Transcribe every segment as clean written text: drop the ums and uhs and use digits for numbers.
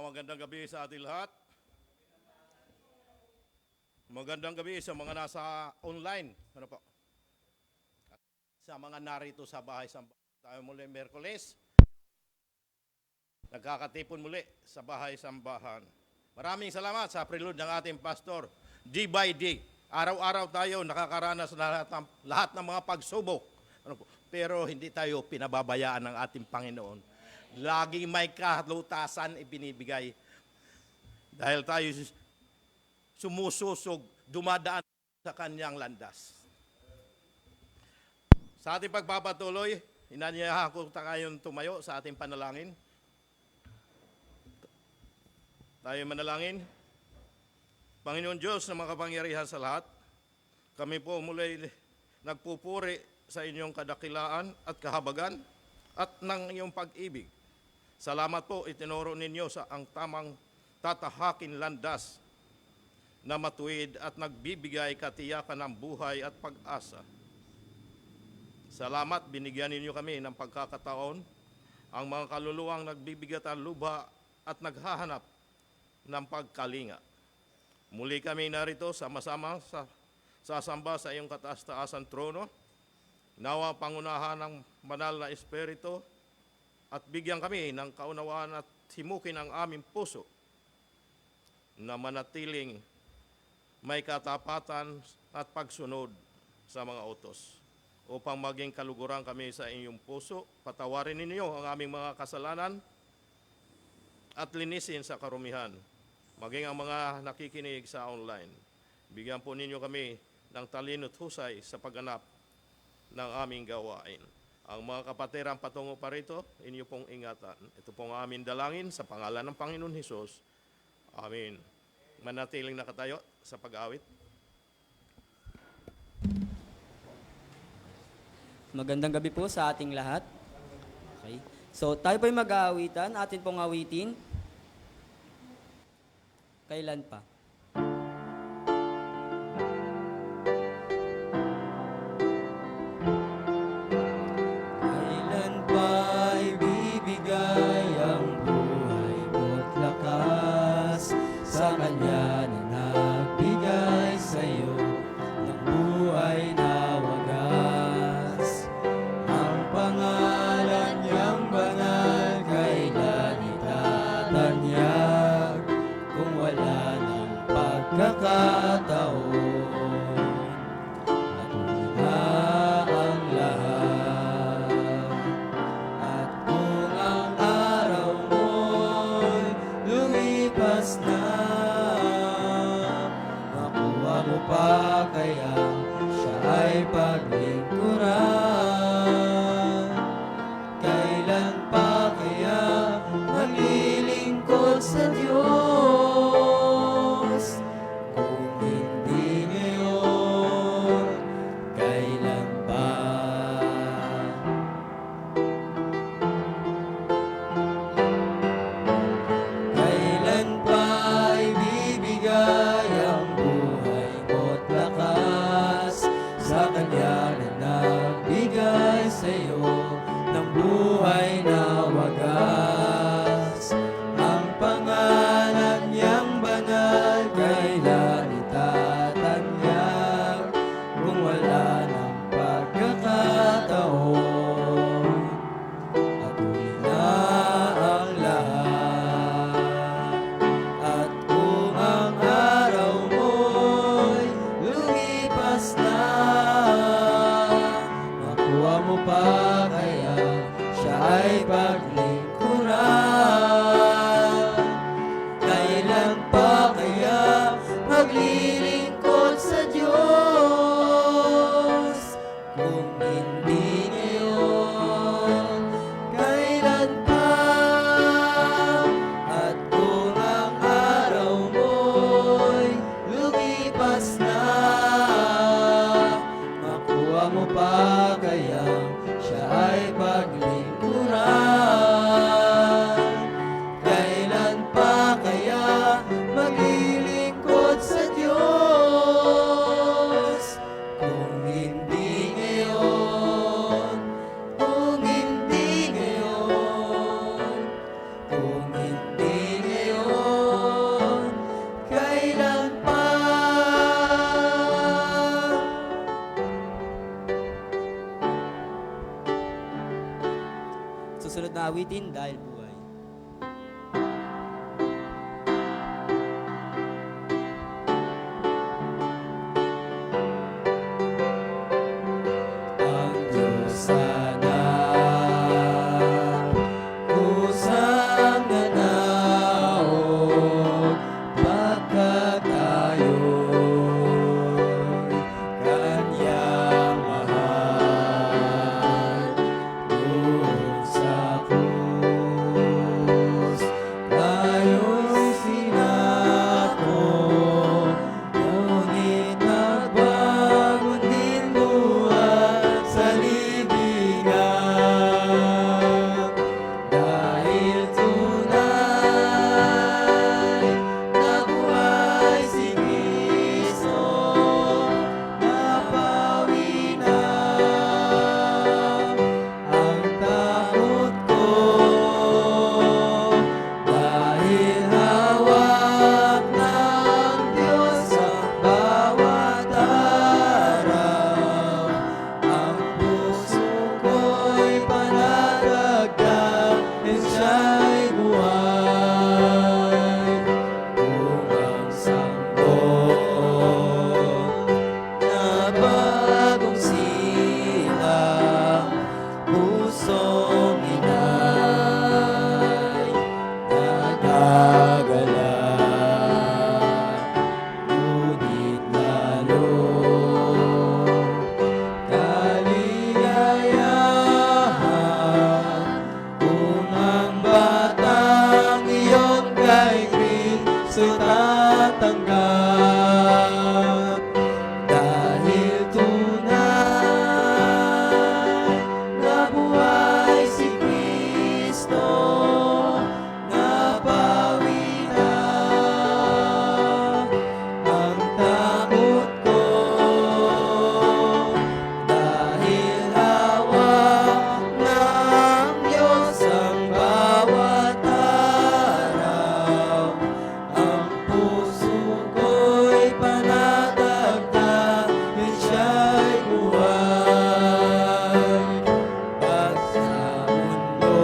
Magandang gabi sa ating lahat. Magandang gabi sa mga nasa online. Ano po? Sa mga narito sa bahay sambahan. Tayo muli Miyerkules. Nagkakatipon muli sa bahay sambahan. Maraming salamat sa prelude ng ating pastor. Day by day. Araw-araw tayo nakakaranas na lahat ng mga pagsubok. Ano po? Pero hindi tayo pinababayaan ng ating Panginoon. Laging may kalutasan ibinibigay. Dahil tayo sumususog, dumadaan sa kanyang landas. Sa ating pagpapatuloy, inanyayahan ko tayong tumayo sa ating panalangin. Tayo manalangin. Panginoon Diyos na makapangyarihan sa lahat, kami po muli nagpupuri sa inyong kadakilaan at kahabagan at ng iyong pag-ibig. Salamat po itinuro ninyo sa ang tamang tatahakin landas na matuwid at nagbibigay katiyakan ng buhay at pag-asa. Salamat binigyan ninyo kami ng pagkakataon ang mga kaluluwang nagbibigat ang luba at naghahanap ng pagkalinga. Muli kami narito sama-sama sa sasamba sa iyong kataas-taasan trono. Nawa pangunahan ng banal na Espiritu at bigyan kami ng kaunawaan at himukin ang aming puso na manatiling may katapatan at pagsunod sa mga utos. Upang maging kaluguran kami sa inyong puso, patawarin ninyo ang aming mga kasalanan at linisin sa karumihan. Maging ang mga nakikinig sa online. Bigyan po ninyo kami ng talino at husay sa pagganap ng aming gawain. Ang mga kapatiran patungo pa rito, inyo pong ingatan. Ito pong aming dalangin sa pangalan ng Panginoon Hesus. Amen. Manatiling nakatayo sa pag-awit. Magandang gabi po sa ating lahat. Okay. So tayo po'y mag-aawitan. Atin pong awitin. Kailan pa? Kailan pa'y bibigay ang buhay mo't lakas sa Kanya na nagbigay sa'yo ng buhay na wagas. Ang pangalan niyang banal kailan itatanyag kung wala ng pagkakataon. Pa kaya siya ay paglingkuran? Kailan pa kaya maglilingkod sa Diyos? Kung hindi ngayon, kailan pa? Kailan pa ibibigay ang buhay mo't lakas sa Kanya na nagbigay sa'yo ng buhay na wagas? Ang pangalan niyang banal kailan itatanyag kung wala ng pagkakataon? At huli na ang lahat. At kung ang araw mo'y lumipas na, makuha mo pa kaya siya ay paglingkuran? Kailan pa kaya maglilingkod sa Diyos? Kung hindi ngayon, kailan pa? At kung ang araw mo'y lumipas na, makuha mo pa kaya siya ay paglingkuran? Kailan pa kaya maglilingkod sa Diyos? Kung hindi ngayon, kung hindi ngayon, kung hindi ngayon, susunod na awitin, Dahil Buhay. Ang Diyos sana kusang nanaog pagkat tayo'y Kanyang mahal doon sa krus. Tayo'y sinako, ngunit nagbagon din buhat sa libingan. Dahil tunay na buhay si Kristo, napawi na ang takot ko. Dahil hawak ng Diyos ang bawat araw, ang puso ko'y panaragdag, at siya'y buhay. Kung ang sanggol na bagong silang pusong inay nagagalan, ngunit lalo kaligayahan kung ang batang iyon kay Kristo tatanggap. Dahil tunay na buhay si Kristo, napawi na ang takot ko. Dahil hawak ng Diyos ang bawat araw, ang puso ko'y panatagtag, at siya'y buhay. Pag sa mundo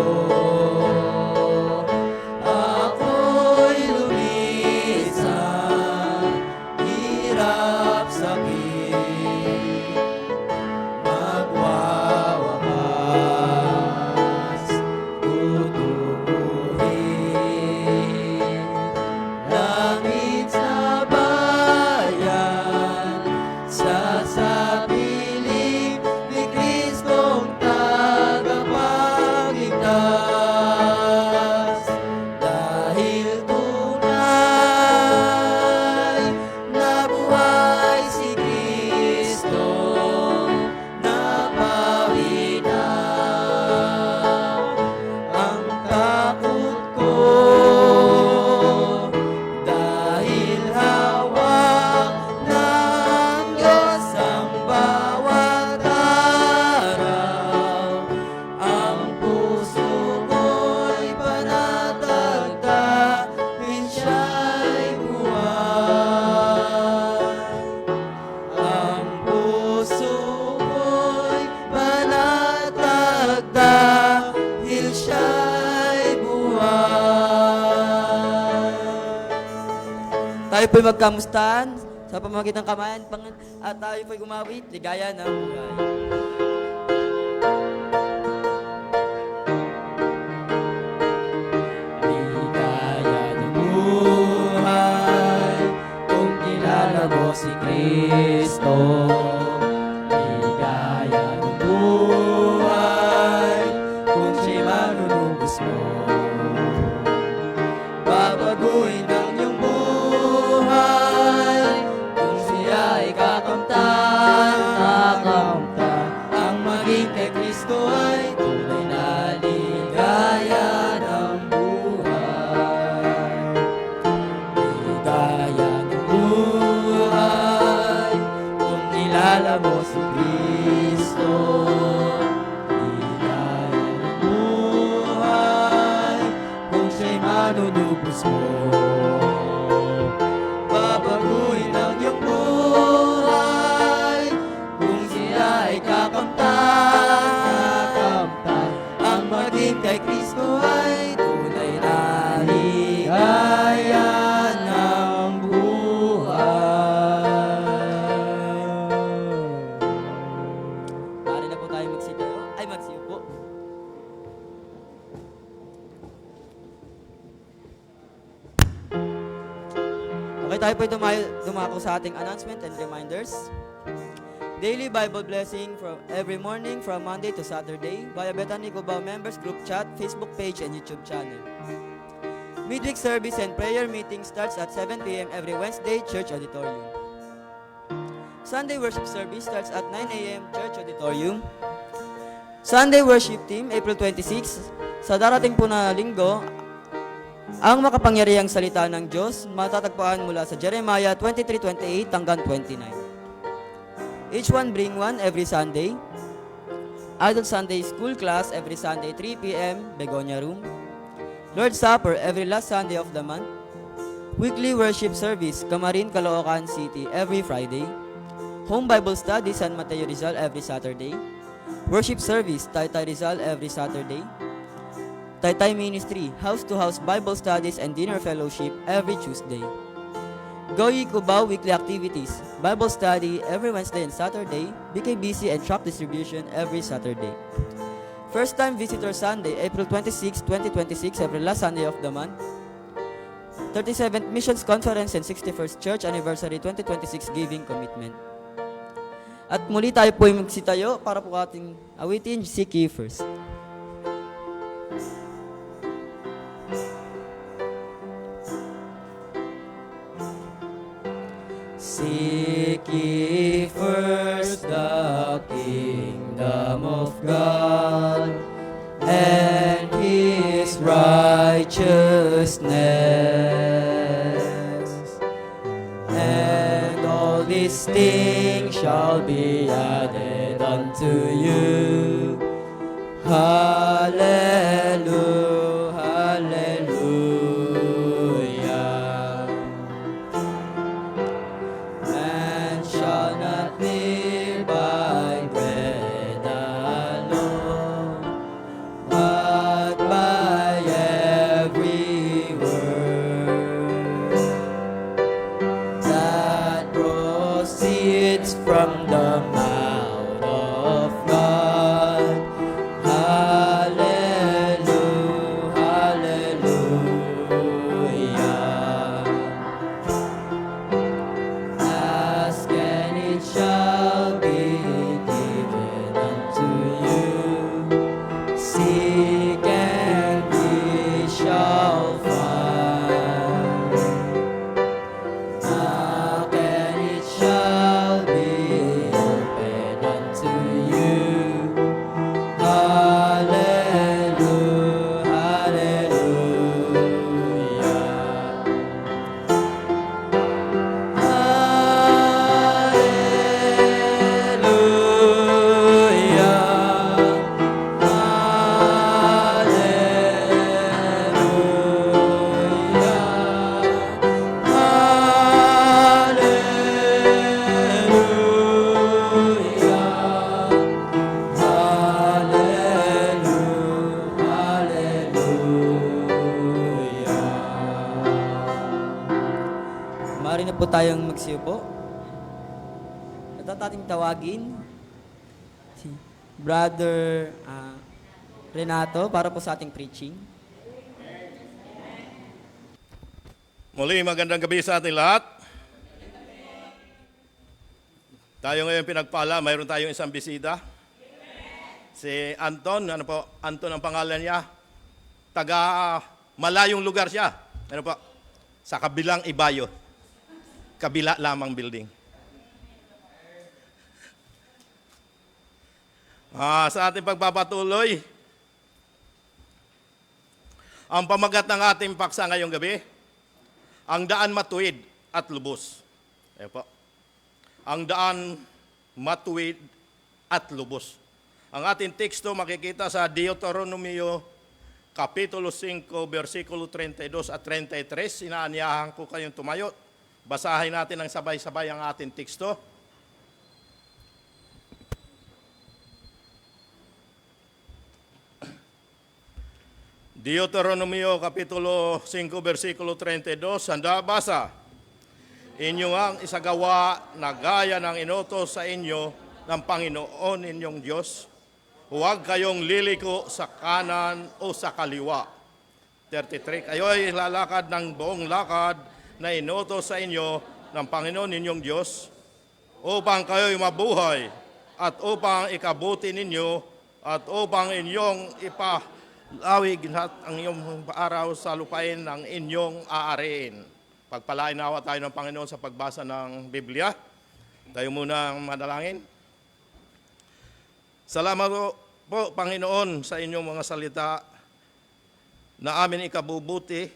ako'y lumisan, hirap sakit magwawakas, tutubuhin langit sa bayan, sasapiling ni Kristong tagapagligtas. Dahil tunay na buhay si Kristo, napawi na ang takot ko. Dahil hawak ng Diyos ang bawat araw, ang puso ko'y panatagtag, at siya'y buhay. Ang puso ko'y panatagtag, dahil siya'y buhay. Tayo po'y magkamustahan sa pamamagitan ng kamayan, at tayo po'y gumawit, ligaya ng buhay. Ligaya ng buhay kung kilala mo si Kristo. Ligaya ng buhay kung siya'y manunubos mo. Babaguhin ang iyong buhay kung siya'y kakamtan. Ang maging kay Kristo ay tunay na ligaya ng buhay. Ligaya ng buhay kung kilala mo si Kristo. Ligaya ng buhay kung siya'y manunubos mo. Babaguhin ang iyong buhay kung siya ay kakamtan. tayo magsitayo, ay magsiupo. Okay, tayo po dumako sa ating announcement and reminders. Daily Bible blessing from every morning from Monday to Saturday via Bethany Cubao Members Group Chat, Facebook page, and YouTube channel. Midweek service and prayer meeting starts at 7 p.m. every Wednesday, Church Auditorium. Sunday worship service starts at 9 a.m. Church Auditorium. Sunday worship team, April 26. Sa darating po na linggo, ang makapangyarihang salita ng Diyos matatagpuan mula sa Jeremiah 23:28 hanggang 29. Each one bring one every Sunday. Adult Sunday School class every Sunday 3 p.m. Begonia Room. Lord's Supper every last Sunday of the month. Weekly worship service Camarin, Caloocan City every Friday. Home Bible study San Mateo Rizal every Saturday. Worship service Taytay Rizal every Saturday. Taytay Ministry house-to-house Bible studies and dinner fellowship every Tuesday. Goyi Cubao weekly activities Bible study every Wednesday and Saturday. BKBC and truck distribution every Saturday. First time visitor Sunday April 26, 2026 every last Sunday of the month. 37th Missions Conference and 61st Church Anniversary 2026 Giving Commitment. At muli tayo po magsitayo para po ating awitin, Seek Ye First. Seek ye first the kingdom of God and His righteousness, and all these things shall be added unto you. Hallelujah, hallelujah. Man shall not live by bread alone, but by every word that proceeds from the mouth of God. Hallelujah, hallelujah. Ask and it shall be given unto you. Seek and ye shall find. Knock and it shall be opened unto you. Hallelujah, Maaari na po tayong magsiupo. At ating tawagin si Brother Renato para po sa ating preaching. Muli, magandang gabi sa ating lahat. Tayo ngayon pinagpala, mayroon tayong isang bisita. Si Anton, Anton ang pangalan niya. Taga malayong lugar siya. Sa kabilang Ibayo. Kabila lamang building. Sa ating pagpapatuloy, ang pamagat ng ating paksa ngayong gabi, ang daan matuwid at lubos. Ayan po. Ang daan matuwid at lubos. Ang ating teksto makikita sa Deuteronomio Kapitulo 5, versikulo 32 at 33. Inaanyahan ko kayong tumayo. Basahin natin ng sabay-sabay ang ating teksto. Deuteronomio Kapitulo 5, versikulo 32, handa basa. Inyo ang isagawa na gaya ng inutos sa inyo ng Panginoon inyong Diyos, Huwag kayong liliko sa kanan o sa kaliwa. 33, kayo ay lalakad ng buong lakad na inutos sa inyo ng Panginoon ninyong Diyos upang kayo'y mabuhay at upang ikabuti ninyo at upang inyong ipalawig at ang iyong araw sa lupain ng inyong aariin. Pagpalain nawa tayo ng Panginoon sa pagbasa ng Biblia. Tayo muna ang manalangin. Salamat po, Panginoon, sa inyong mga salita na amin ikabubuti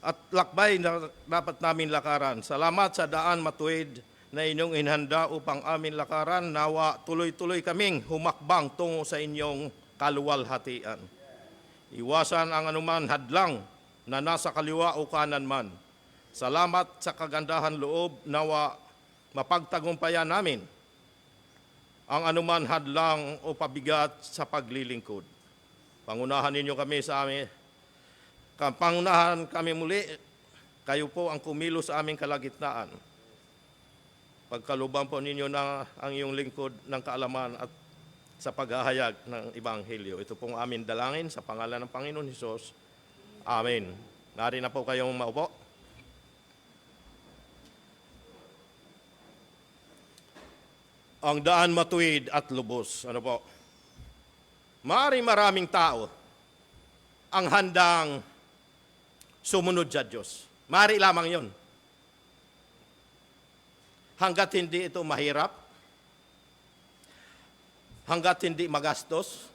at lakbay na dapat namin lakaran. Salamat sa daan matuwid na inyong inhanda upang amin lakaran. Nawa tuloy-tuloy kaming humakbang tungo sa inyong kaluwalhatian. Iwasan ang anuman hadlang na nasa kaliwa o kanan man. Salamat sa kagandahan loob, nawa mapagtagumpayan namin ang anuman hadlang o pabigat sa paglilingkod. Pangunahan ninyo kami sa amin. Pangunahan kami muli, kayo po ang kumilos sa aming kalagitnaan. Pagkalubang po ninyo na ang iyong lingkod ng kaalaman at sa paghahayag ng Ebanghelyo. Ito pong amin dalangin sa pangalan ng Panginoon Hesus. Amen. Nari na po kayong maupo. Ang daan matuwid at lubos. Ano po? Maraming tao ang handang sumunod sa Diyos. Mari lamang yon. Hanggat hindi ito mahirap, hanggat hindi magastos,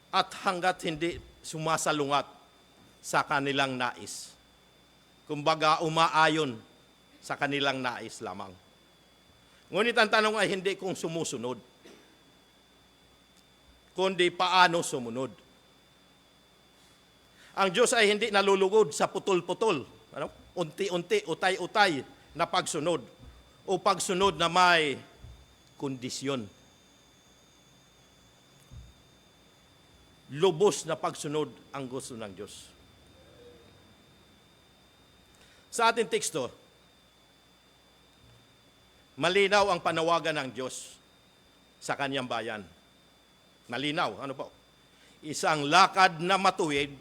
at hanggat hindi sumasalungat sa kanilang nais. Kumbaga, umaayon sa kanilang nais lamang. Ngunit ang tanong ay hindi kung sumusunod, kundi paano sumunod. Ang Diyos ay hindi nalulugod sa putol-putol, unti-unti, utay-utay na pagsunod o pagsunod na may kondisyon. Lubos na pagsunod ang gusto ng Diyos. Sa ating teksto, malinaw ang panawagan ng Diyos sa kanyang bayan. Malinaw, ano po? Isang lakad na matuwid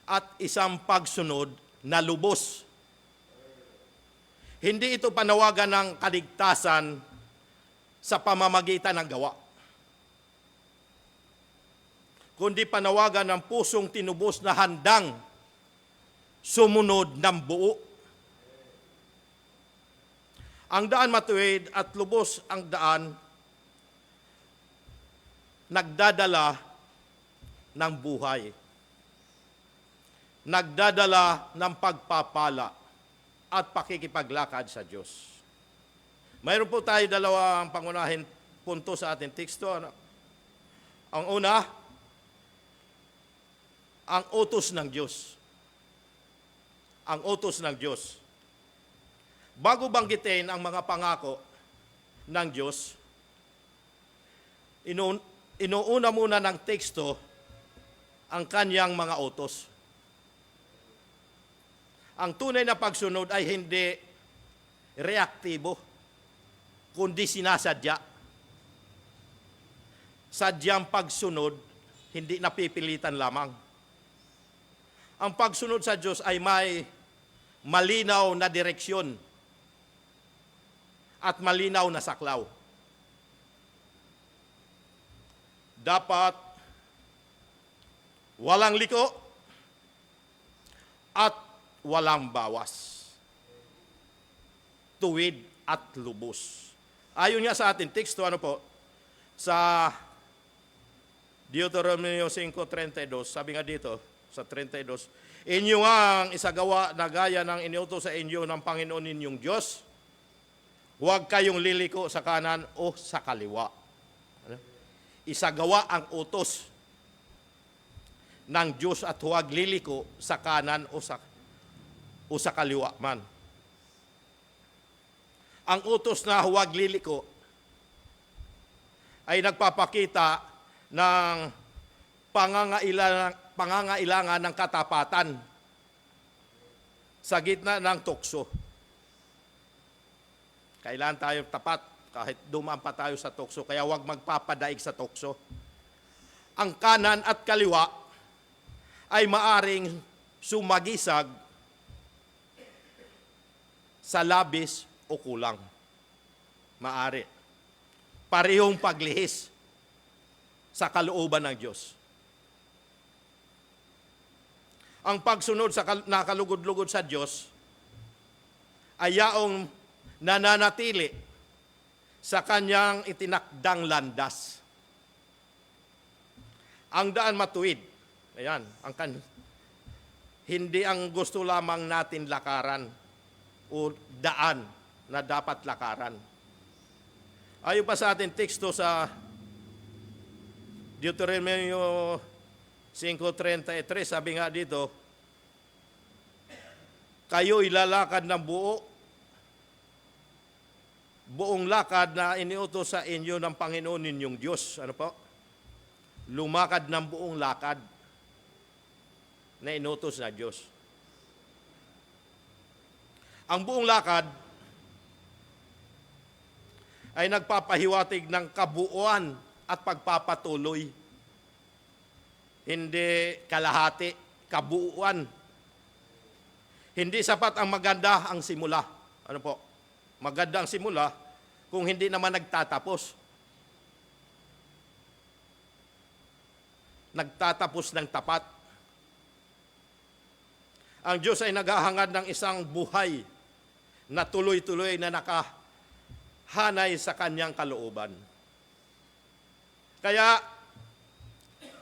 at isang pagsunod na lubos. Hindi ito panawagan ng kaligtasan sa pamamagitan ng gawa, kundi panawagan ng pusong tinubos na handang sumunod ng buo. Ang daan matuwid at lubos ang daan nagdadala ng buhay, nagdadala ng pagpapala at pakikipaglakad sa Diyos. Mayroon po tayo dalawang pangunahin punto sa ating teksto. Ang una, ang utos ng Diyos. Ang utos ng Diyos. Bago banggitin ang mga pangako ng Diyos, inuuna muna ng teksto ang kanyang mga utos. Ang tunay na pagsunod ay hindi reaktibo, kundi sinasadya. Sadyang pagsunod, hindi napipilitan lamang. Ang pagsunod sa Diyos ay may malinaw na direksyon at malinaw na saklaw. Dapat walang liko at walang bawas. Tuwid at lubos. Ayon nga sa ating teksto, ano po, sa Deuteronomio 5:32, sabi nga dito, sa 32, inyo ang isagawa na gaya ng iniutos sa inyo ng Panginoon ninyong Diyos. Huwag kayong liliko sa kanan o sa kaliwa. Isagawa ang utos ng Diyos at huwag liliko sa kanan o sa kaliwa man. Ang utos na huwag liliko ay nagpapakita ng pangangailangan ng katapatan sa gitna ng tukso. Kailangan tayo tapat kahit dumaan pa tayo sa tukso, kaya huwag magpapadaig sa tukso. Ang kanan at kaliwa ay maaring sumagisag sa labis o kulang. Maari. Parehong paglihis sa kalooban ng Diyos. Ang pagsunod sa nakalugod-lugod sa Diyos ay yaong nananatili sa kanyang itinakdang landas. Ang daan matuwid. Ayan, hindi ang gusto lamang natin lakaran o daan na dapat lakaran. Ayon pa sa ating teksto sa Deuteronomio 5:33, sabi nga dito, kayo ilalakad ng buong lakad na iniutos sa inyo ng Panginoon ninyong Diyos. Ano po? Lumakad ng buong lakad na inutos na Diyos. Ang buong lakad ay nagpapahiwatig ng kabuuan at pagpapatuloy. Hindi kalahati, kabuuan. Hindi sapat ang maganda ang simula. Ano po? Maganda ang simula kung hindi naman nagtatapos. Nagtatapos ng tapat. Ang Diyos ay naghahangad ng isang buhay na tuloy-tuloy na nakahanay sa kanyang kalooban. Kaya,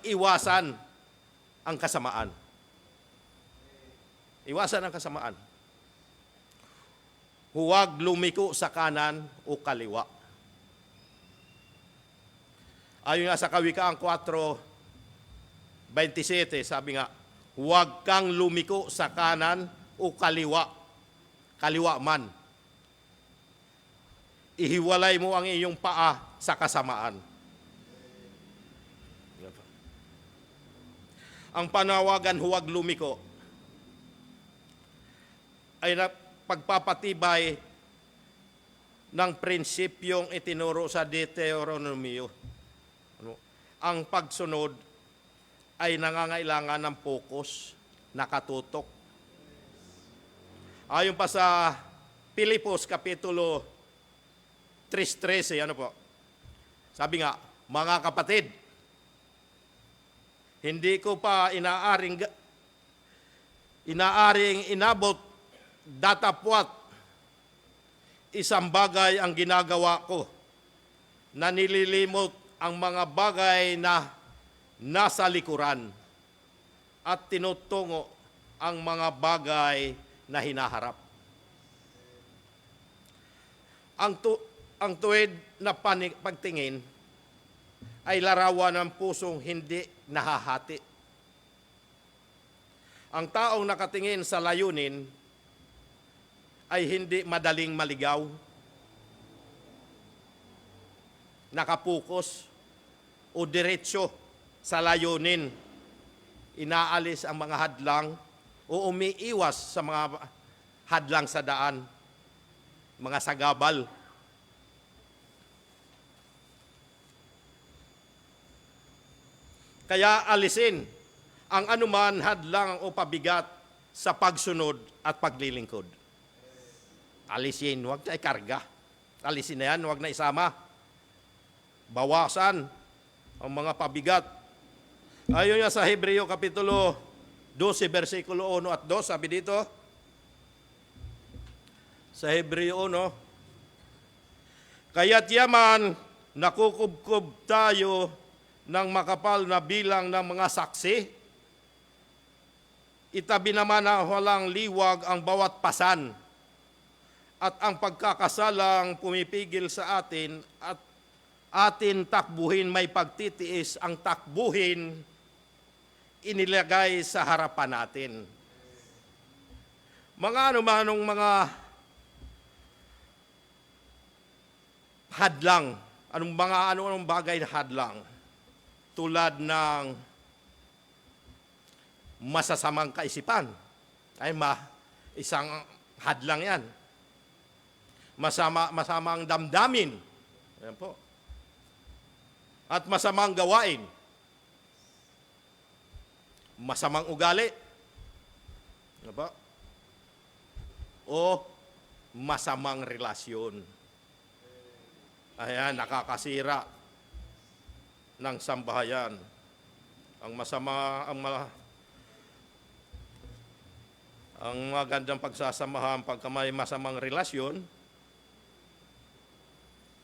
iwasan ang kasamaan. Iwasan ang kasamaan. Huwag lumiko sa kanan o kaliwa. Ayon nga sa Kawikaan 4:27, sabi nga, huwag kang lumiko sa kanan o kaliwa. Kaliwa man. Ihiwalay mo ang iyong paa sa kasamaan. Ang panawagan huwag lumiko ay pagpapatibay ng prinsipyong itinuro sa Deuteronomio. Ang pagsunod ay nangangailangan ng focus, nakatutok. Ayon pa sa Pilipos Kapitulo 3:13, ano po? Sabi nga, mga kapatid, hindi ko pa inaaring inabot datapwat isang bagay ang ginagawa ko na nililimot ang mga bagay na nasa likuran at tinutungo ang mga bagay na hinaharap. Ang tuwid na pagtingin ay larawan ng pusong hindi nahahati. Ang taong nakatingin sa layunin ay hindi madaling maligaw, nakapokus o diretsyo sa layunin, inaalis ang mga hadlang o umiiwas sa mga hadlang sa daan, mga sagabal. Kaya alisin ang anuman hadlang o pabigat sa pagsunod at paglilingkod. Alisin, huwag na ikarga. Alisin na yan, huwag na isama. Bawasan ang mga pabigat. Ayon nga sa Hebreo Kapitulo 12, versikulo 1 at 2, sabi dito, sa Hebreo 1, kaya't yaman nakukubkob tayo ng makapal na bilang ng mga saksi, itabi naman na walang liwag ang bawat pasan at ang pagkakasalang pumipigil sa atin at atin takbuhin may pagtitiis ang takbuhin inilagay sa harapan natin. Mga anumanong mga hadlang, anong bagay na hadlang, tulad ng masasamang kaisipan, ay isang hadlang yan. Masamang damdamin, Ayan po. At masamang gawain. Masamang ugali. Ano ba? O masamang relasyon. Ayan, nakakasira ng sambahayan. Ang magandang pagsasamahan pagka may masamang relasyon,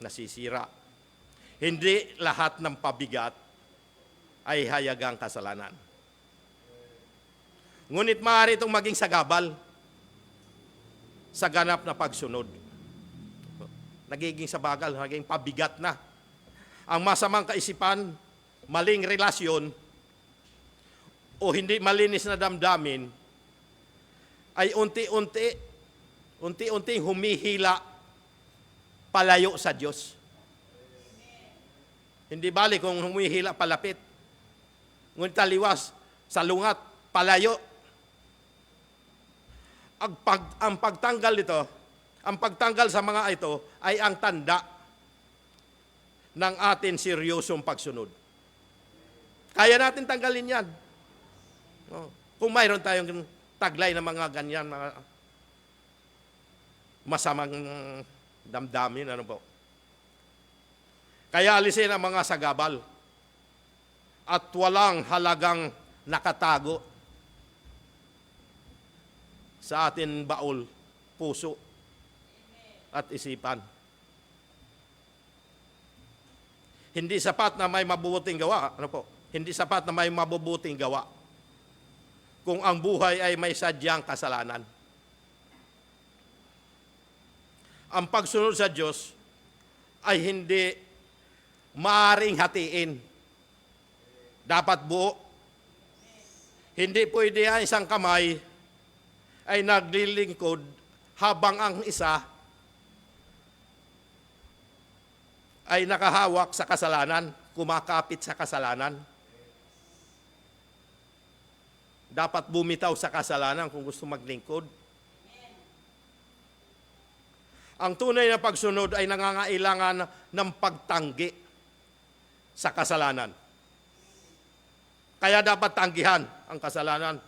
nasisira. Hindi lahat ng pabigat ay hayagang kasalanan. Ngunit maaari itong maging sagabal sa ganap na pagsunod. Nagiging sabagal, naging pabigat na. Ang masamang kaisipan, maling relasyon, o hindi malinis na damdamin, ay unti-unting humihila palayo sa Diyos. Hindi bali kung humihila palapit. Ngunit taliwas, salungat, palayo. Ang pagtanggal nito, ang pagtanggal sa mga ito ay ang tanda ng atin seryosong pagsunod. Kaya natin tanggalin yan. Kung mayroon tayong taglay ng mga ganyan, mga masamang damdamin, ano po. Kaya alisin ang mga sagabal at walang halagang nakatago sa atin baul, puso at isipan. Hindi sapat na may mabubuting gawa. Ano po? Hindi sapat na may mabubuting gawa kung ang buhay ay may sadyang kasalanan. Ang pagsunod sa Diyos ay hindi maaring hatiin. Dapat buo. Hindi pwede ang isang kamay ay naglilingkod habang ang isa ay nakahawak sa kasalanan, kumakapit sa kasalanan. Dapat bumitaw sa kasalanan kung gusto maglingkod. Ang tunay na pagsunod ay nangangailangan ng pagtanggi sa kasalanan. Kaya dapat tanggihan ang kasalanan.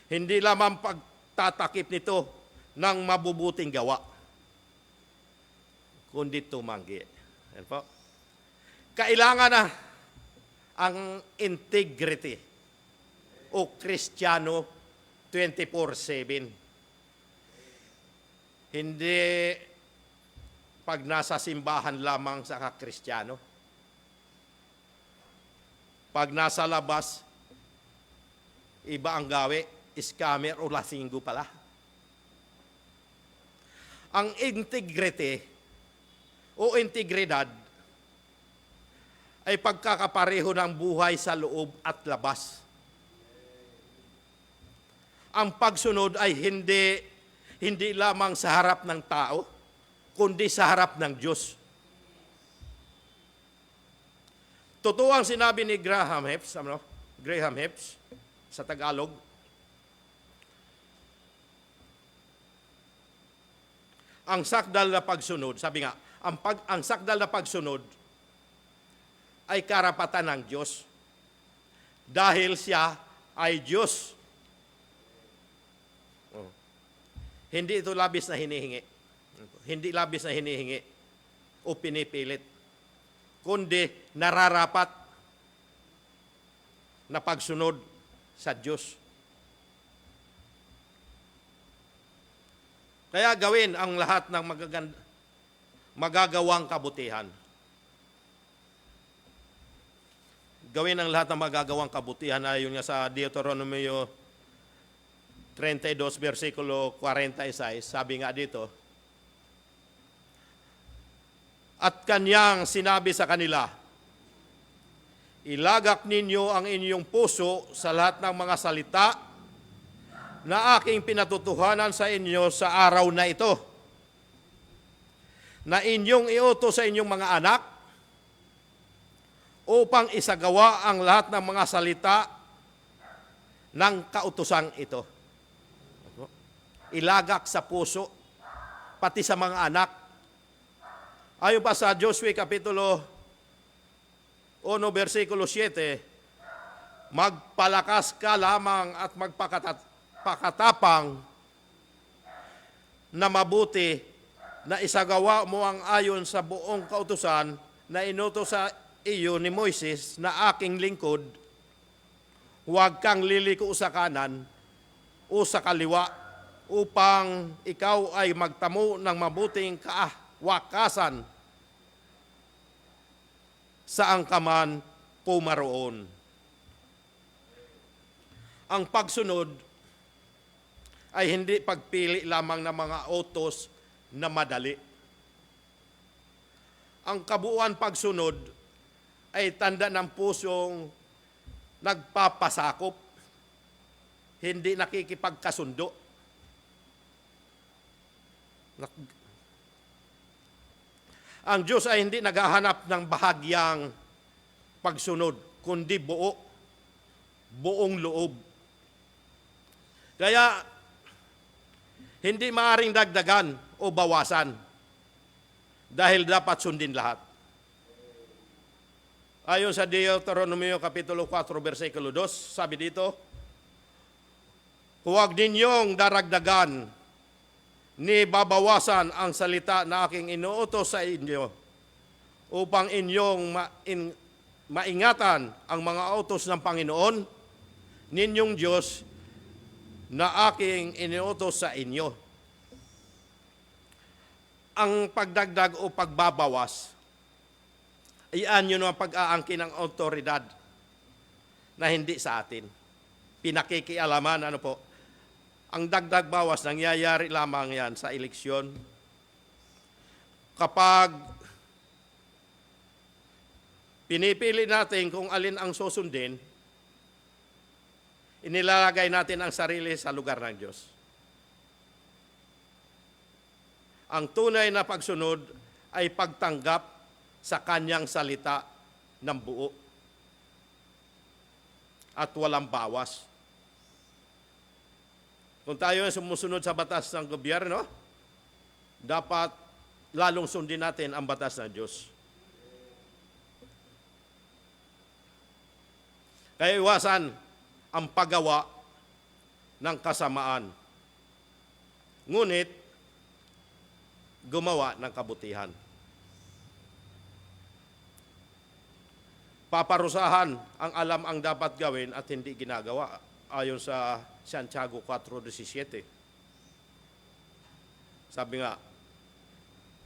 Hindi lamang pagtatakip nito ng mabubuting gawa, kundi tumanggi. Yan po. Kailangan na ang integrity o Kristiyano 24/7. Hindi pag nasa simbahan lamang sa Kristiyano. Pag nasa labas, iba ang gawi, scammer o lasinggo pala. Ang integrity o integridad ay pagkakapareho ng buhay sa loob at labas. Ang pagsunod ay hindi lamang sa harap ng tao, kundi sa harap ng Diyos. Totoo ang sinabi ni Graham Hepes sa Tagalog. Ang sakdal na pagsunod, sabi nga, ang sakdal na pagsunod ay karapatan ng Diyos dahil siya ay Diyos. Hindi ito labis na hinihingi. Hindi labis na hinihingi o pinipilit, kundi nararapat na pagsunod sa Diyos. Kaya gawin ang lahat ng magagawang kabutihan. Gawin ang lahat ng magagawang kabutihan ayon nga sa Deuteronomio 32, versikulo 46, sabi nga dito, at kanyang sinabi sa kanila, ilagak ninyo ang inyong puso sa lahat ng mga salita na aking pinatutuhanan sa inyo sa araw na ito, na inyong iutos sa inyong mga anak upang isagawa ang lahat ng mga salita ng kautosang ito. Ilagak sa puso pati sa mga anak. Ayon pa sa Josue Kapitulo 1, versikulo 7, magpalakas ka lamang at magpakatapang na mabuti na isagawa mo ang ayon sa buong kautusan na inutos sa iyo ni Moises na aking lingkod. Huwag kang liliko sa kanan o sa kaliwa upang ikaw ay magtamo ng mabuting wakasan saan ka man pumaroon. Ang pagsunod ay hindi pagpili lamang ng mga utos na madali. Ang kabuuan pagsunod ay tanda ng pusong nagpapasakop, hindi nakikipagkasundo. Ang Diyos ay hindi naghahanap ng bahagyang pagsunod, kundi buong loob. Kaya, hindi maaaring dagdagan o bawasan dahil dapat sundin lahat. Ayon sa Deuteronomio Kapitulo 4, versikulo 2, sabi dito, huwag ninyong daragdagan ni babawasan ang salita na aking inuutos sa inyo upang inyong maingatan ang mga utos ng Panginoon, ninyong Diyos, na aking inuutos sa inyo. Ang pagdagdag o pagbabawas, iyan yun ang pag-aangkin ng autoridad na hindi sa atin. Pinakikialaman, ang dagdag bawas, nangyayari lamang yan sa eleksyon. Kapag pinipili natin kung alin ang susundin, inilalagay natin ang sarili sa lugar ng Diyos. Ang tunay na pagsunod ay pagtanggap sa kanyang salita ng buo at walang bawas. Kung tayo ay sumusunod sa batas ng gobyerno, dapat lalong sundin natin ang batas ng Diyos. Kaya iwasan ang paggawa ng kasamaan. Ngunit, gumawa ng kabutihan. Paparusahan ang alam ang dapat gawin at hindi ginagawa ayon sa Santiago 4:17. Sabi nga,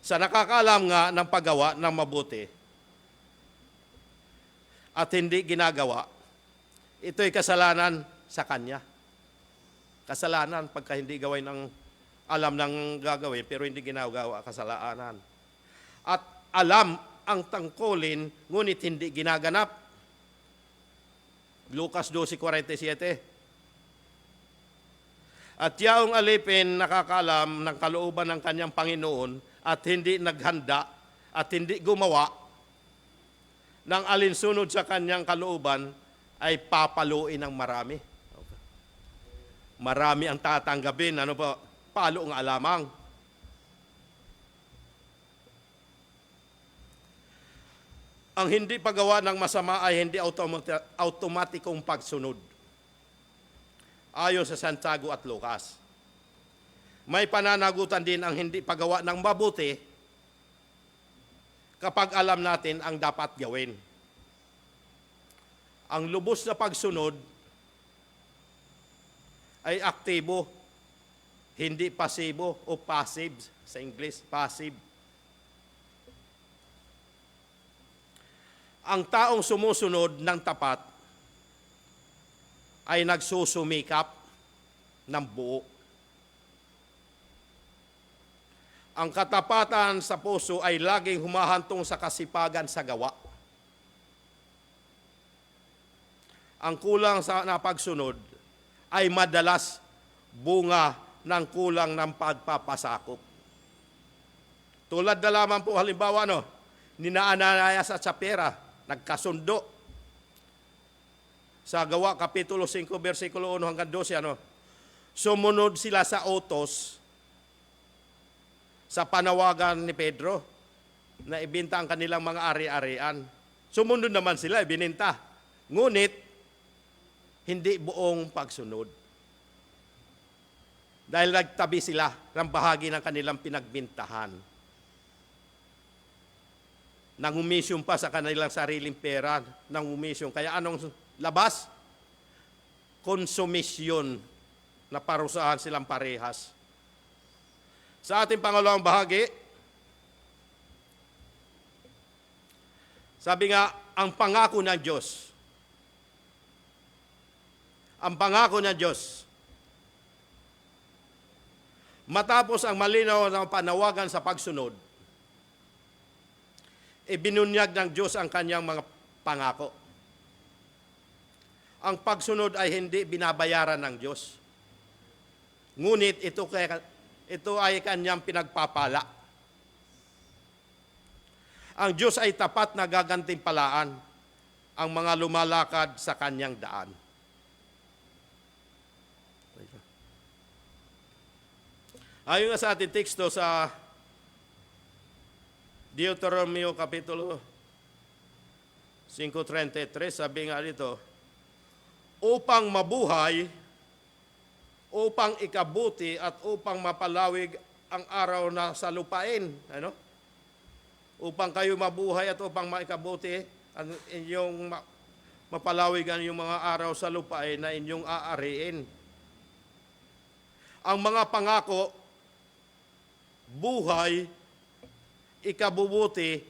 sa nakakaalam nga ng paggawa ng mabuti at hindi ginagawa, ito'y kasalanan sa kanya. Kasalanan pagka hindi gawin ng alam ng gagawin pero hindi ginagawa, kasalanan. At alam ang tangkulin ngunit hindi ginaganap. Lucas 12:47. At yaong alipin nakakaalam ng kalooban ng kanyang Panginoon at hindi naghanda at hindi gumawa ng alinsunod sa kanyang kalooban ay papaluin ng marami. Marami ang tatanggapin, palo nga lamang. Ang hindi paggawa ng masama ay hindi automatikong pagsunod. Ayon sa Santiago at Lucas. May pananagutan din ang hindi paggawa ng mabuti kapag alam natin ang dapat gawin. Ang lubos na pagsunod ay aktibo, hindi pasibo o passive sa English, passive. Ang taong sumusunod ng tapat ay nagsusumikap ng buo. Ang katapatan sa puso ay laging humahantong sa kasipagan sa gawa. Ang kulang sa napagsunod ay madalas bunga ng kulang ng pagpapasakop. Tulad na lamang po halimbawa, ni Ananias at Sapphira, nagkasundo. Sa Gawa, Kapitulo 5, versikulo 1 hanggang 12, sumunod sila sa utos sa panawagan ni Pedro na ibinta ang kanilang mga ari-arian. Sumunod naman sila, ibininta. Ngunit, hindi buong pagsunod. Dahil nagtabi sila ng bahagi ng kanilang pinagbintahan. Nangumisyong pa sa kanilang sariling pera, nangumisyong. Kaya anong labas? Konsumisyon na parusahan silang parehas. Sa ating pangalawang bahagi, sabi nga, ang pangako ng Diyos. Ang pangako ng Diyos. Matapos ang malinaw na panawagan sa pagsunod, ibinunyag ng Diyos ang kanyang mga pangako. Ang pagsunod ay hindi binabayaran ng Diyos. Ngunit ito ay kanyang pinagpapala. Ang Diyos ay tapat na gagantimpalaan ang mga lumalakad sa kanyang daan. Ayon nga sa ating teksto sa Deuteronomio Kapitulo 5:33, sabi nga dito, upang mabuhay, upang ikabuti at upang mapalawig ang araw na sa lupain. Ano? Upang kayo mabuhay at upang maikabuti ang inyong mapalawig ang inyong mga araw sa lupain na inyong aariin. Ang mga pangako, buhay, ikabubuti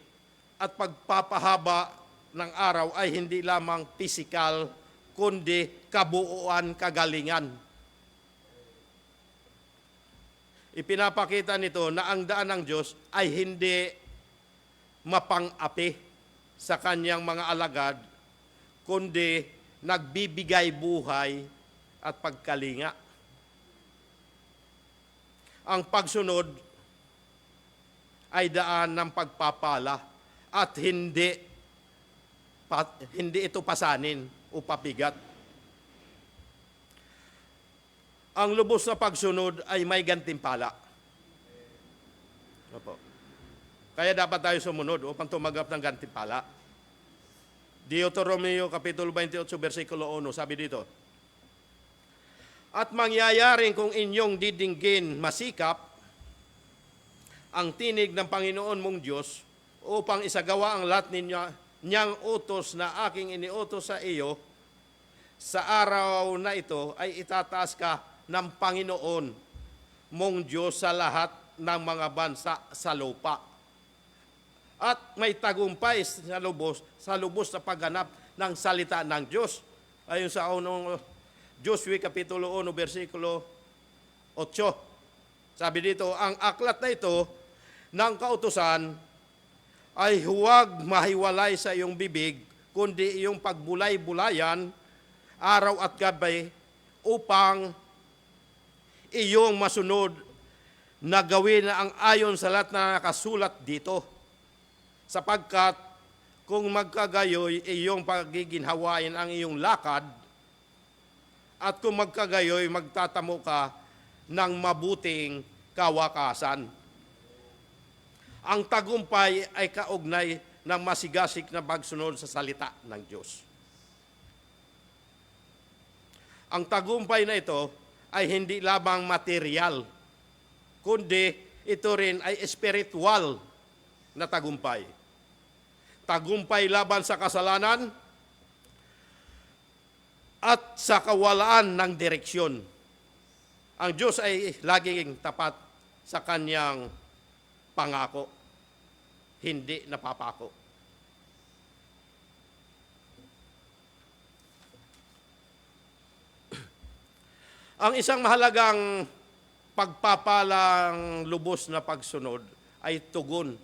at pagpapahaba ng araw ay hindi lamang pisikal, kundi kabuuan, kagalingan. Ipinapakita nito na ang daan ng Diyos ay hindi mapang-api sa kanyang mga alagad, kundi nagbibigay buhay at pagkalinga. Ang pagsunod ay daan ng pagpapala at hindi ito pasanin o pabigat. Ang lubos na pagsunod ay may gantimpala. Opo. Kaya dapat tayo sumunod upang tumanggap ng gantimpala. Deuteronomio Kapitulo 28, versikulo 1, sabi dito, at mangyayaring kung inyong didinggin masikap ang tinig ng Panginoon mong Diyos upang isagawa ang lahat niyang utos na aking iniutos sa iyo, sa araw na ito ay itataas ka ng Panginoon mong Diyos sa lahat ng mga bansa sa lupa. At may tagumpay sa lubos na pagganap ng salita ng Diyos. Ayon sa unong Joshua Kapitulo 1, versikulo 8. Sabi dito, ang aklat na ito ng kautusan ay huwag mahiwalay sa iyong bibig, kundi iyong pagbulay-bulayan araw at gabi upang iyong masunod na gawin ang ayon sa lahat na nakasulat dito. Sapagkat kung magkagayoy iyong pagiginhawain ang iyong lakad, at kung magkagayoy magtatamo ka ng mabuting kawakasan. Ang tagumpay ay kaugnay ng masigasig na pagsunod sa salita ng Diyos. Ang tagumpay na ito ay hindi lamang material, kundi ito rin ay espiritual na tagumpay. Tagumpay laban sa kasalanan at sa kawalaan ng direksyon. Ang Diyos ay laging tapat sa kanyang pangako, hindi napapako. Ang isang mahalagang pagpapalang lubos na pagsunod ay tugon.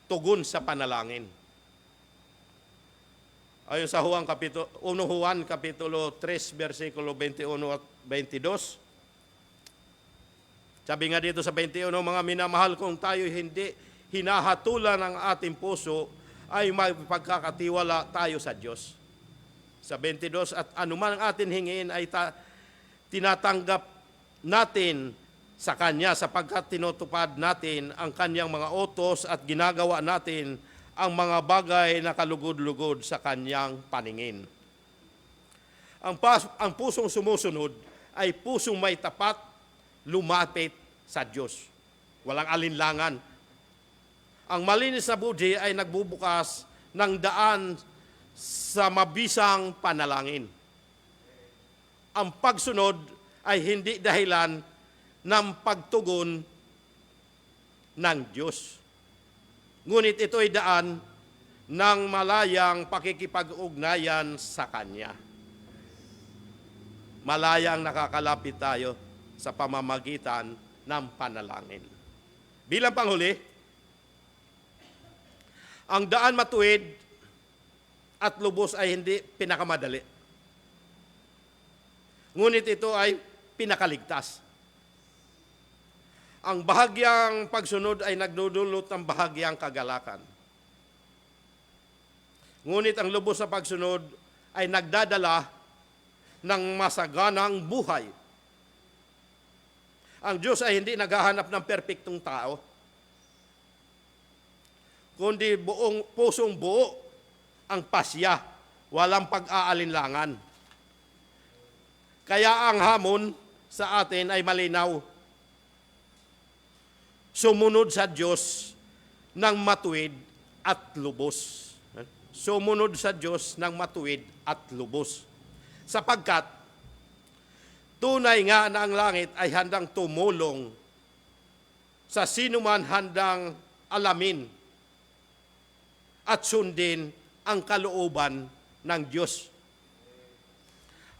Tugon sa panalangin. Ayon sa 1 Juan Kapitulo 3, versikulo 21 at 22. Sabi nga dito sa 21, mga minamahal, kung tayo hindi hinahatulan ng ating puso, ay magpagkakatiwala tayo sa Diyos. Sa 22, at anuman ang ating hingin ay tinatanggap natin sa Kanya sapagkat tinutupad natin ang Kanyang mga utos at ginagawa natin ang mga bagay na kalugod-lugod sa Kanyang paningin. Ang pusong sumusunod ay pusong may tapat, lumapit sa Diyos. Walang alinlangan. Ang malinis na buti ay nagbubukas ng daan sa mabisang panalangin. Ang pagsunod ay hindi dahilan ng pagtugon ng Diyos. Ngunit ito ay daan ng malayang pakikipag-ugnayan sa Kanya. Malayang nakakalapit tayo sa pamamagitan ng panalangin. Bilang panghuli, ang daan matuwid at lubos ay hindi pinakamadali. Ngunit ito ay pinakaligtas. Ang bahagyang pagsunod ay nagdudulot ng bahagyang kagalakan. Ngunit ang lubos na pagsunod ay nagdadala ng masaganang buhay. Ang Diyos ay hindi naghahanap ng perpektong tao, kundi pusong buo ang pasya, walang pag-aalinlangan. Kaya ang hamon sa atin ay malinaw. Sumunod sa Diyos ng matuwid at lubos. Sumunod sa Diyos ng matuwid at lubos. Sapagkat tunay nga na ang langit ay handang tumulong sa sino man handang alamin at sundin ang kalooban ng Diyos.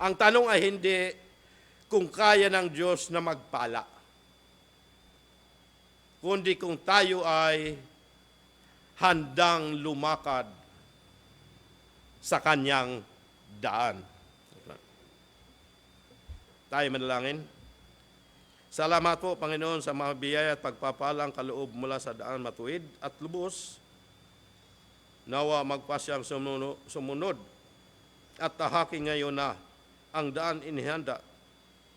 Ang tanong ay hindi kung kaya ng Diyos na magpala, kundi kung tayo ay handang lumakad sa Kanyang daan. Tayo manalangin. Salamat po, Panginoon, sa mga biyaya at pagpapalang kaloob mula sa daan matuwid at lubos. Nawa magpasyang sumunod at tahakin ngayon na ang daan inihanda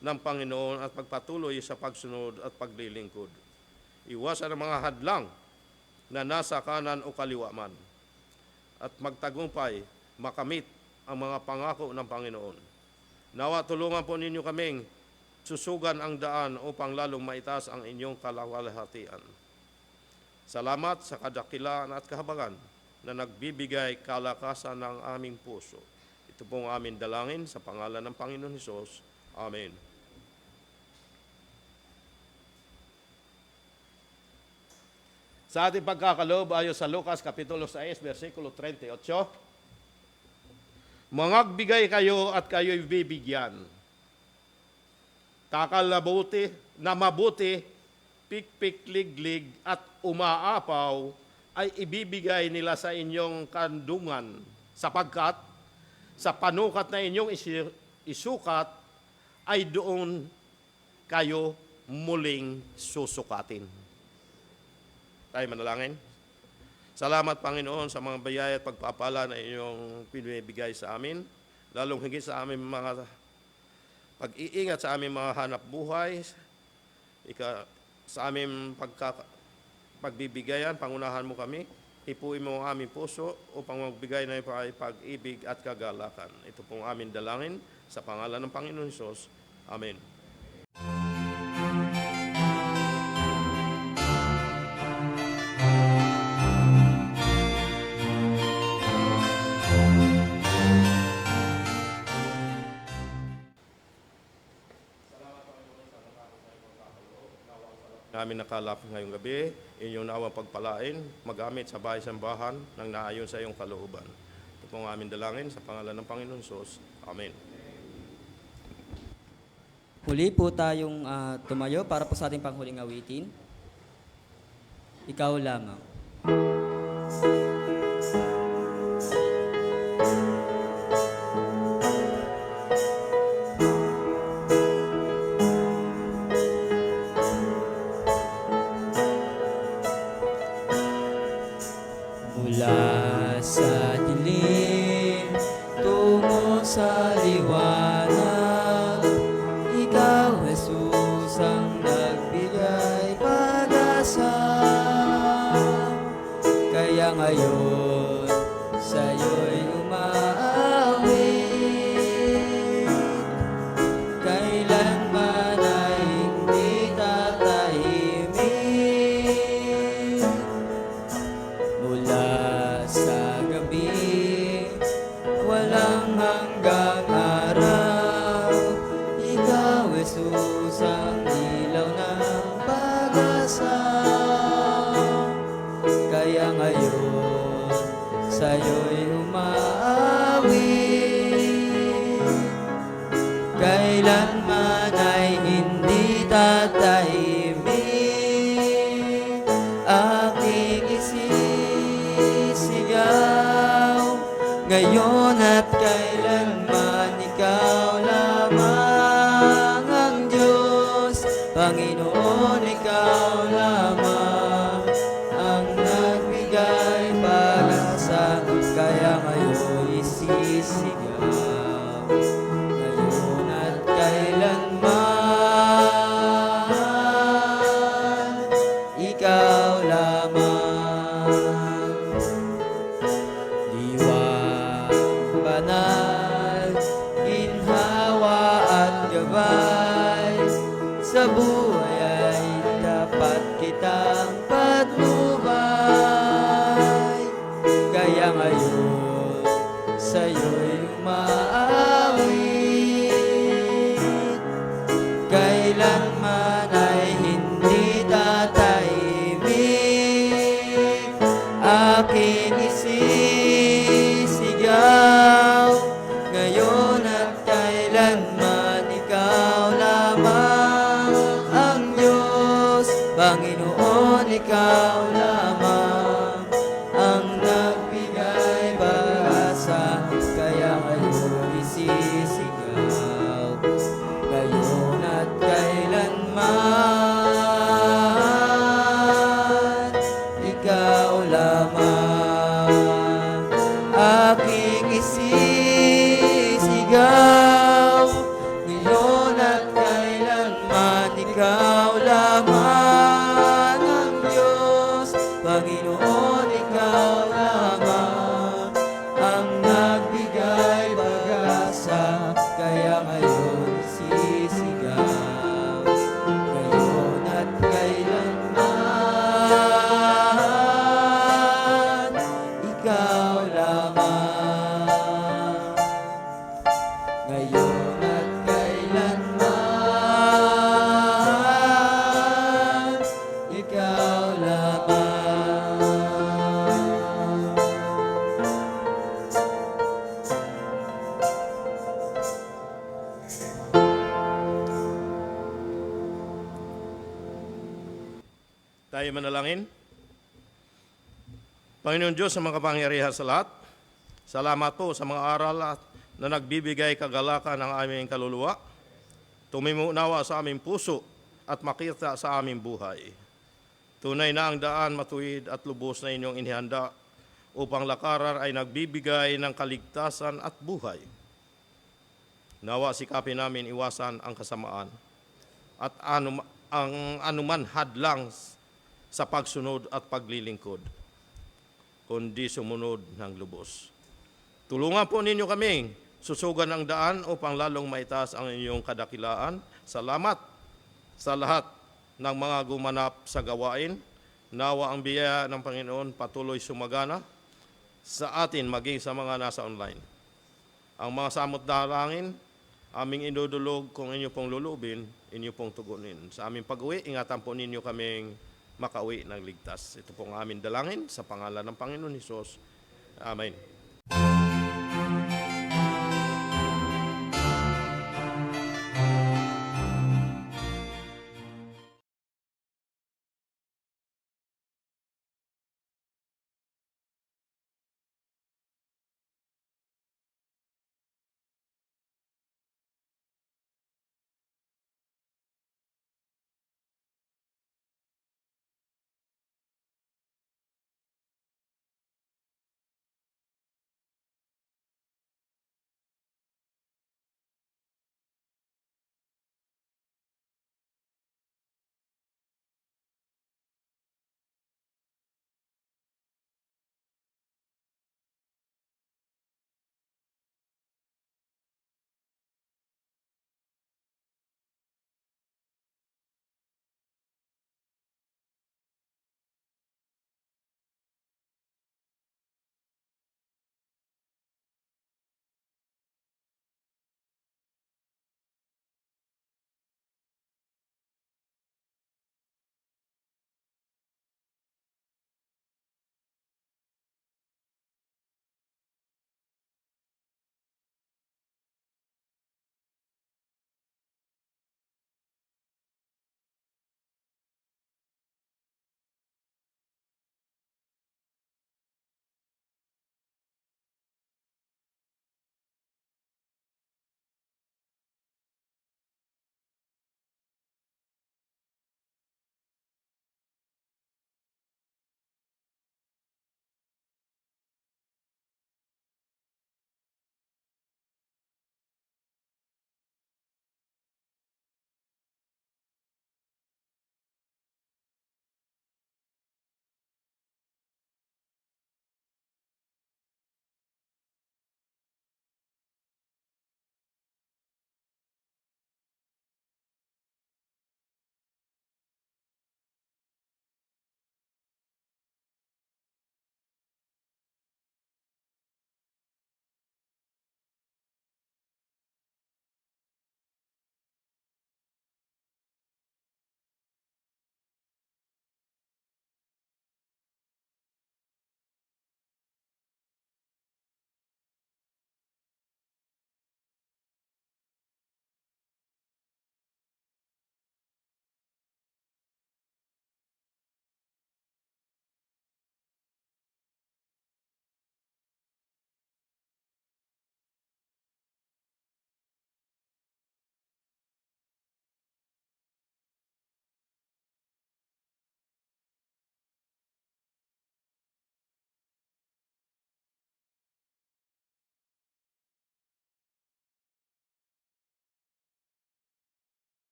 ng Panginoon at pagpatuloy sa pagsunod at paglilingkod. Iwasan ang mga hadlang na nasa kanan o kaliwa man at magtagumpay, makamit ang mga pangako ng Panginoon. Nawa tulungan po ninyo kaming susugan ang daan upang lalong maitaas ang inyong kalawalhatian. Salamat sa kadakilaan at kahabagan na nagbibigay kalakasan ng aming puso. Ito pong aming dalangin sa pangalan ng Panginoon Hesus. Amen. Sa ating pagkakaloob ayon sa Lucas Kapitulo 6, versikulo 38, mangagbigay kayo at kayo'y bibigyan. Kakalabuti na mabuti, pikpikliglig at umaapaw ay ibibigay nila sa inyong kandungan sapagkat sa panukat na inyong isukat ay doon kayo muling susukatin. Tayo manalangin. Salamat, Panginoon, sa mga biyaya at pagpapala na inyong pinibigay sa amin, lalong higit sa aming mga pag-iingat sa aming mga hanap buhay, sa aming pagbibigayan, pangunahan mo kami, hipuin mo ang aming puso upang magbigay na pag-ibig at kagalakan. Ito pong aming dalangin sa pangalan ng Panginoon Hesus. Amen. Namin nakalap ngayong gabi, inyong nawang pagpalain, magamit sa bahay-sambahan ng naayon sa iyong kalooban. Ito pong aming dalangin sa pangalan ng Panginoon Hesus. Amen. Huli po tayong tumayo para po sa ating panghuling awitin. Ikaw lamang. Mula sa dilim tungo sa liwanag, Ikaw, Jesus, ang Kaya ngayon, sa'yo'y umaawit. Kailanman ay hindi tatahimik. Mula sa gabi, walang hanggang araw. Ikaw, Jesus, ang ilaw ng pag-asa. Kaya ngayon, sa'yo'y umaawit. Kailanman ay hindi tatahimik. Aking isisigaw, ngayon at kailanman ikaw lamang ang Diyos. Panginoon, ikaw lamang ang nagbigay pag-asa. Kaya ngayon isisigaw, ngayon at kailanman ikaw lamang. Diwang banal, ginhawa at gabay, sa buhay ay dapat kitang patnubay. Kaya ngayon, sa'yo'y umaawit. Kailanman ay hindi tatahimik. Aking isisigaw, ngayon at kailanman ikaw lamang ang Diyos. Panginoon, ikaw lamang ang nagbigay pag-asa. Kaya ngayon isisigaw, ngayon at kailanman ikaw lamang. Aking isisigaw, ngayon at kailanman ikaw lamang ang Diyos. Panginoon, ikaw lamang ang nagbigay pag-asa. Kaya ngayon isisigaw, ngayon at kailanman ikaw lamang. Ngayon at kailanman ikaw lamang. Tayo manalangin. Panginoon Diyos sa mga kapangyarihan sa lahat, salamat po sa mga aral na nagbibigay kagalakan ng aming kaluluwa. Tumimunawa sa aming puso at makita sa aming buhay. Tunay na ang daan matuwid at lubos na inyong inihanda upang lakaran ay nagbibigay ng kaligtasan at buhay. Nawa sikapin namin iwasan ang kasamaan at ang anuman hadlang sa pagsunod at paglilingkod, kundi sumunod ng lubos. Tulungan po ninyo kaming susugan ang daan upang lalong maitaas ang inyong kadakilaan. Salamat sa lahat ng mga gumanap sa gawain. Nawa ang biyaya ng Panginoon patuloy sumagana sa atin maging sa mga nasa online. Ang mga samot dalangin, aming inudulog kung inyo pong lulubin, inyo pong tugunin. Sa aming pag-uwi, ingatan po ninyo kaming makauwi ng ligtas. Ito pong aming dalangin sa pangalan ng Panginoon Hesus. Amen.